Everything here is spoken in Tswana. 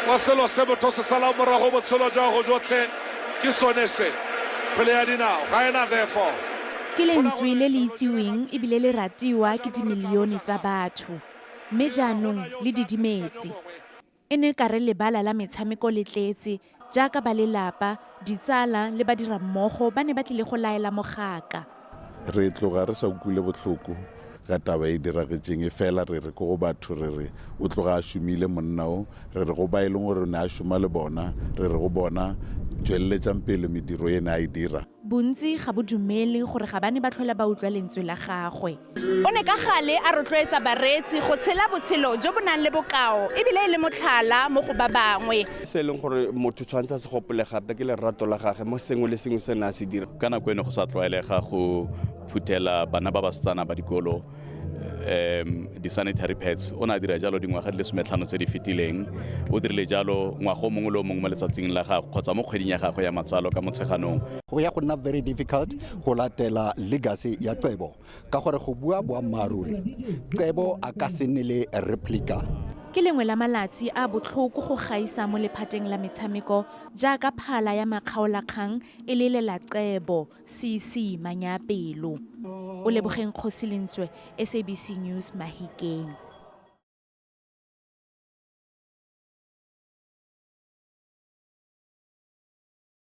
wa selo se motho se sala morago botshelo jwa go jotlhe ke sone se kgwele ya dinao ga ena therefore ke lentswe le le itsiweng ebile le ratiwa ke dimilione tsa batho mme jaanong le didimetse e ne ka re lebala la metshameko le tletse jaaka ba lelapa ditsala le badira mmogo ba ne ba tlile go laela mogaka re tloga re sa utlwile botlhoko ka taba e diragetseng e fela re re ko go batho re re o tloga a šomile monna o re re go ba e leng gore o ne a šoma le bona re re go bona tsweleletsang pele mediro e ne a e dira bontsi ga bo dumele gore ga ba ne ba tlhola ba utlwa lentswe la gagwe o ne ka gale a rotloetsa bareetsi go tshela botshelo jo bo nang le bokao ebile e le motlhala mo go ba bangwe se leng gore motho tshwantse a se gopole gape ke lerato la gage mo sengwe le sengwe se ne a se dira ka nako ene go sa tlwaelega go phuthela bana ba basetsana ba dikolo di-sanitary pads o ne a dira jalo dingwaga di le 15 tse di fetileng o dirile jalo ngwaga o mongwe le o mongwe mo letsatsing la gagwe kgotsa mo kgweding ya gagwe ya matsalo ka motsheganong go ya go nna very difficult go latela legacy ya Cebo ka gore go bua boammaaruri Cebo a ka se nne le replica ke lengwe la malatsi a botlhoko go gaisa mo lephateng la metshameko jaaka phala ya makgaolakgang e le lela Cebo CC Manyapelo o Lebogeng Kgosilentswe SABC News Mahikeng.